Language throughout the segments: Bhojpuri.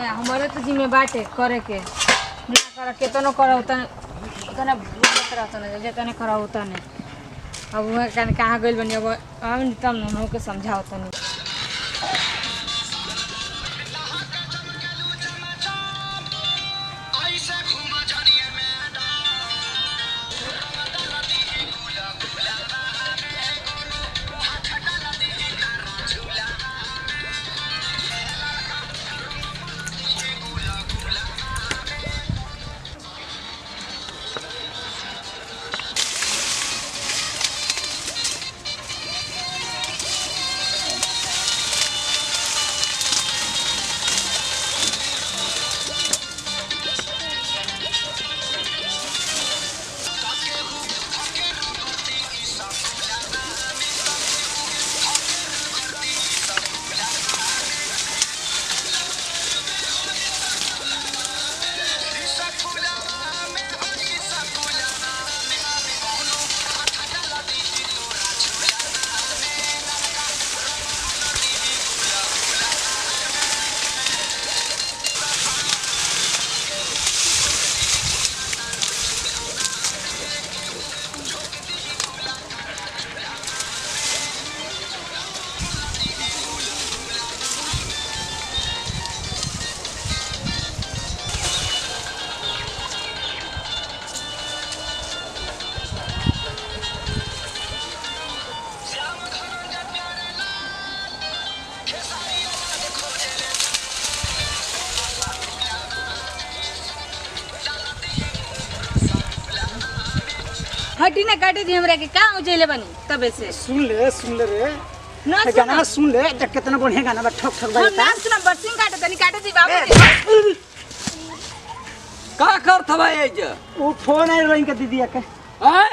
हमारे तो जिम्मे बाटे करे के ना करे केतनो करा होता उतना भूलत रहता ना जितने करा होता नहीं। अब वह कहाँ गइल बनी अब हम तब न के समझाओ तनी। हटी ना काटे दी हमरा के का उजेले बनी तबे से सुन ले रे ना गाना सुन ले जब कितना बढ़िया गाना बा ठक ठक हम ना सुना बरसिंग काटे तनी काटे दी बाबू का करत हवा ए जे वो फोन आइ रही के दीदी के हैं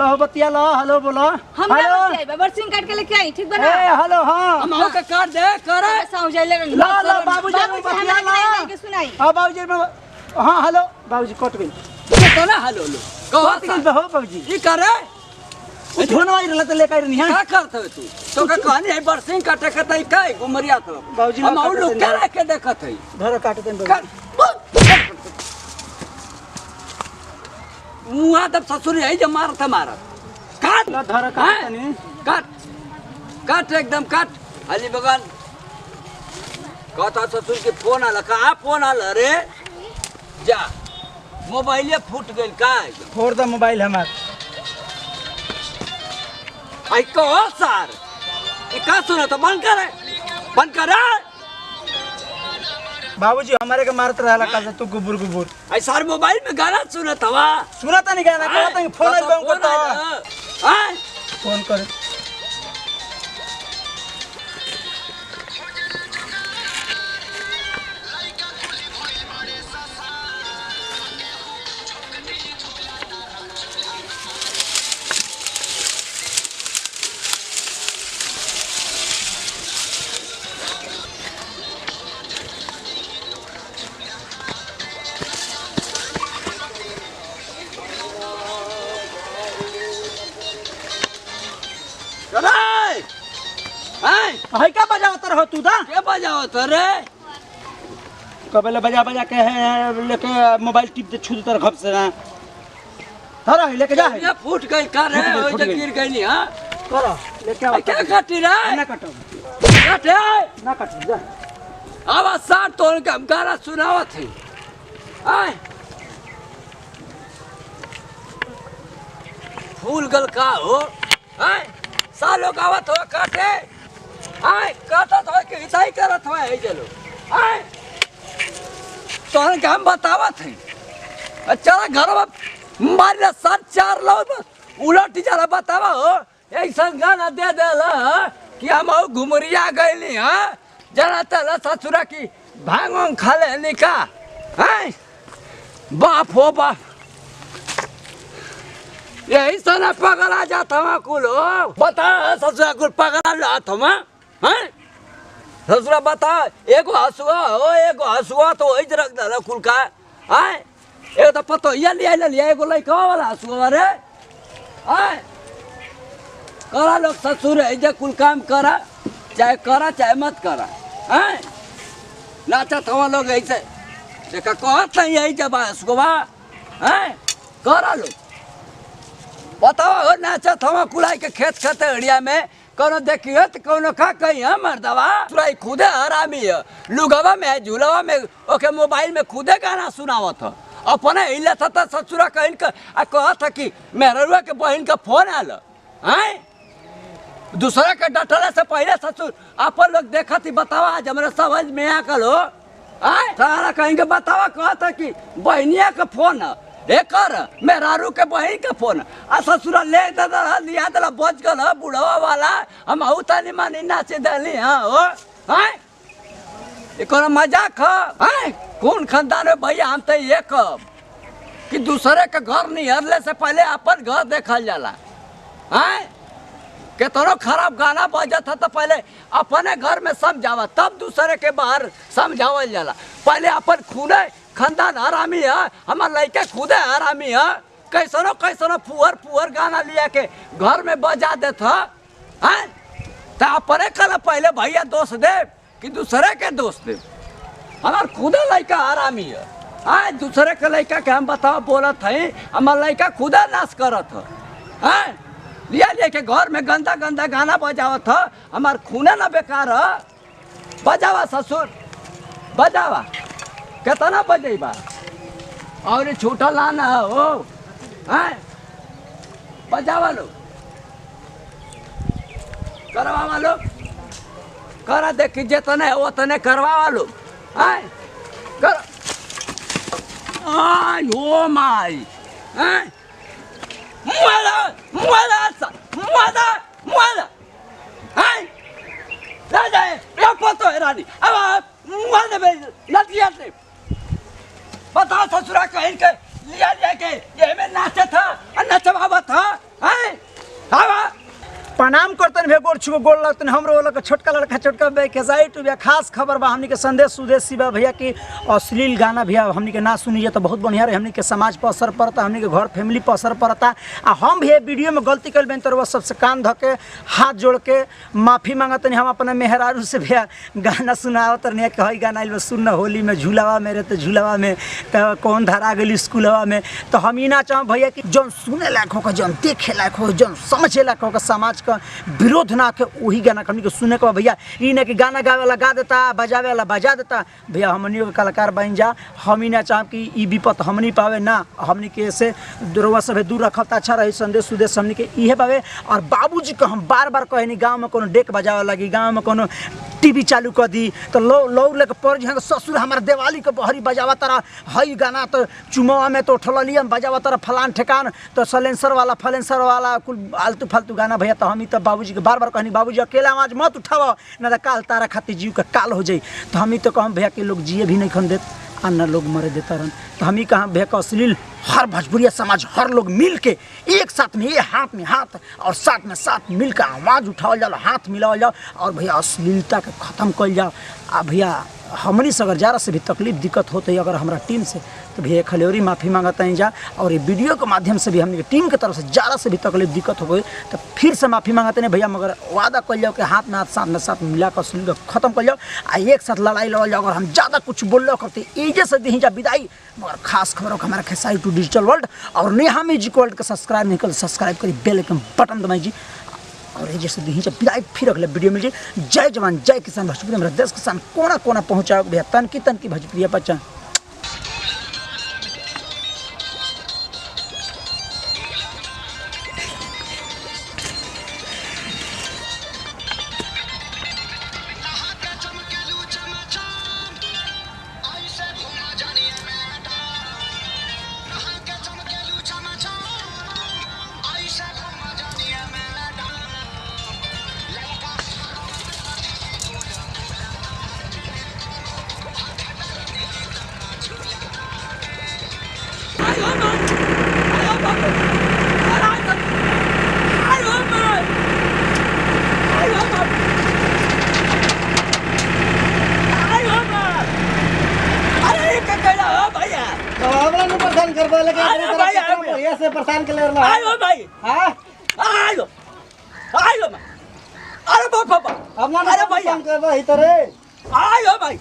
लो बतिया लो हेलो बोलो हम ना बतिया बरसिंग काट के लेके आई ठीक बना ए हेलो हां हम हो के कर दे करे ऐसा उजेले ला ला बाबूजी ने बतिया ला के सुनाई हां बाबूजी हां हेलो बाबूजी कट गई तो ना हेलो लो कट गई हो बाबूजी की करे फोन आई रहला तो लेके आई रही का करत है तू तो का कहानी है बरसिंग काटे के तई काई गुमरिया तो बाबूजी हम और लोग के लेके देखत है धर काट दे मुआ तब ससुर है जे मारत मारत काट ला धर काट तनी काट काट एकदम काट अली बगन कहता ससुर के फोन आला का फोन आला रे जा मोबाइले फूट गइल का फोड़ द मोबाइल हमार आई को सर ये का सुना तो बंद कर बाबूजी हमारे के मारत रहला का तू गुबुर गुबुर आई सर मोबाइल में गाना सुनत हवा सुनता नहीं गाना कहता है फोन आई बंद करता हां फोन कर हाय का बजावत रहो तू दा के बजावत रे कबले बजा बजा के है लेके मोबाइल टिप दे छू तर घप से ना धरा लेके जा ये फूट गई का रे ओ जे गिर गई हां करो लेके आओ क्या काटी रे ना काटो काटे ना काटो जा आवाज साथ तोड़ के हम गाना सुनावत है आय फूल गल का हो आय सालो गावत हो काटे आय काटत हो के हिसाई करत हो है चलो आय तोहन के हम बतावत है चला घर में मारे सात चार लो उलट जरा बतावा हो ऐसा गाना दे देला कि हम घुमरिया गइली हां जरा तला ससुरा की भांग खा ले निका हैं बाप हो बाप यही सना पगला जात हवा कुल हो बता ससुरा कुल पगला जात हवा हैं ससुरा बता एगो हसुआ हो एगो हसुआ तो वही रख दला कुल का हैं एगो तो पतो ये लिया एगो लइका वाला हसुआ रे हैं करा लोग ससुर है जे कुल काम करा चाहे मत करा हैं नाचत हवा लोग ऐसे देखा कहत नहीं यही जब सुबह हैं करा लो बताओ हो नाचत हवा कुलाई के खेत खते अड़िया में कोनो देखियो तो कोनो का कहीं है मर्दवा तुरा खुदे हरामी है लुगवा में झूलवा में ओके मोबाइल में खुदे गाना सुनावत है अपने हिले था ससुरा कहीं का कहा था कि मेहरुआ के बहन का फोन आल हैं दूसरा के डटले से पहले ससुर अपन लोग देखा थी बतावा आज हमारे समझ में आ कल हो सारा कहीं के बतावा कहा था कि बहनिया का फोन है एकर मेहरारू के बहन के फोन आ ससुरा ले दादा लिया दला बच गल बुढ़वा वाला हम तानी मानी नाचे दली हाँ हो हैं एक मजाक है कौन खानदान है भैया हम तो ये कब कि दूसरे के घर निहरले से पहले अपन घर देखल जाला हैं केतनो खराब गाना बजत है तो पहले अपने घर में समझावा तब दूसरे के बाहर समझावल जाला पहले अपन खुदे खानदान हरामी है हमार लड़के खुदे हरामी है कैसनो कैसनो फुहर फुहर गाना लिया के घर में बजा देत हैं तो अपने कल पहले भैया दोस्त दे कि दूसरे के दोस्त दे हमार खुदे लड़का हरामी है हाँ दूसरे के लड़का के हम बताओ बोलत है हमार लड़का खुदा नाश करत है लिया लेके घर में गंदा गंदा गाना बजावत है हमार खूने ना बेकार है बजावा ससुर बजावा कितना बजेबा और छोटा लाना हो हैं बजावा लो करवा लो करा देखी जितने है उतने करवा लो हैं कर ओ माई हैं मुआला मुआला मुआला मुआला हैं ले जाए ये पतो है रानी अब मुआला में नदिया से बताओ ससुरा कहीं के लिया लेके ये में नाचे था नचवावा था हैं हवा प्रणाम करतन भे गोड़ छुगो गोड़ लगतन हमरो लक छोटका लड़का छोटका बे केसाइट भैया खास खबर बा हमनी के संदेश उद्देश्य बा भैया कि अश्लील गाना भैया हमनी के ना सुनिए तो बहुत बढ़िया रहे हमनी के समाज पर असर पड़ता हमनी के घर फैमिली पर असर पड़ता आ हम भी वीडियो में गलती कर बेन तो सबसे कान धो के हाथ जोड़ के माफ़ी मांगतनी हम अपने मेहरारू से भैया गाना सुनावत नहीं कि हई गाना आइल सुन होली में झूलावा में रहते झूलावा में तो कौन धरा गई स्कूलवा में तो हम ही ना चाहूँ भैया कि जौन सुने लायक होगा जौन देखे लायक हो जौन समझे लायक होगा समाज का विरोध ना के वही गाना हमनी के सुने के भैया ई नहीं कि गाना गावे वाला गा देता बजावे वाला बजा देता भैया हमनी के कलाकार बन जा हम ही ना चाह कि ई विपत हमनी पावे ना हमनी के से दुरवा सब दूर रखब तो अच्छा रही संदेश उद्देश्य हमनी के इहे पावे और बाबूजी को हम बार बार कहनी गाँव में कोनो डेक बजावे लगी गाँव में कोनो टीवी चालू कर दी तो लो लेके पड़ जाए ससुर हमारे दिवाली के बहरी बजावा तरह हई गाना तो चुमावा में तो ठलिया में बजावा तरह फलान ठेकान तो सलेंसर वाला कुल आलतू फालतू गाना भैया तो हम ही तो बाबूजी के बार बार कहनी बाबूजी अकेला आवाज मत उठावा ना तो काल तारा खातिर जीव का काल हो जाई तो हम ही तो कहम भैया के लोग जिए भी नहीं खन देत आ न लोग मरे देता रहन तो हम ही कहा भैया का अश्लील हर भोजपुरिया समाज हर लोग मिल के एक साथ में ये हाथ में हाथ और साथ में साथ मिल कर आवाज़ उठावल जाओ हाथ मिलावल जाओ और भैया अश्लीलता के ख़त्म कर जाओ आ भैया हमनी से अगर ज़रा से भी तकलीफ दिक्कत होते है अगर हमारा टीम से तो भैया खलेवरी माफ़ी मांगते हैं जा और ये वीडियो के माध्यम से भी हमने टीम के तरफ से ज़रा से भी तकलीफ दिक्कत हो गई तो फिर से माफ़ी मांगते हैं भैया मगर वादा कर जाओ कि हाथ में हाथ साथ में साथ मिला कर अश्लील ख़त्म कर जाओ आ एक साथ लड़ाई लड़ जाओ अगर हम ज़्यादा कुछ बोल रहे करते एजे से दी जा विदाई मगर खास खबर हो कि हमारा खेसारी टू डिजिटल वर्ल्ड और नेहा म्यूजिक वर्ल्ड का सब्सक्राइब नहीं कर सब्सक्राइब करी बेल आइकन बटन दबाई जी और ये जैसे दी विदाई फिर अगले वीडियो में जी जय जवान जय किसान भोजपुरी मेरा देश किसान कोना कोना पहुँचाओ भैया तन की भोजपुरिया बच्चा परेशान कर ले आयो भाई हां आयो अरे बाबा अब ना अरे भैया कर रहा इधर आयो भाई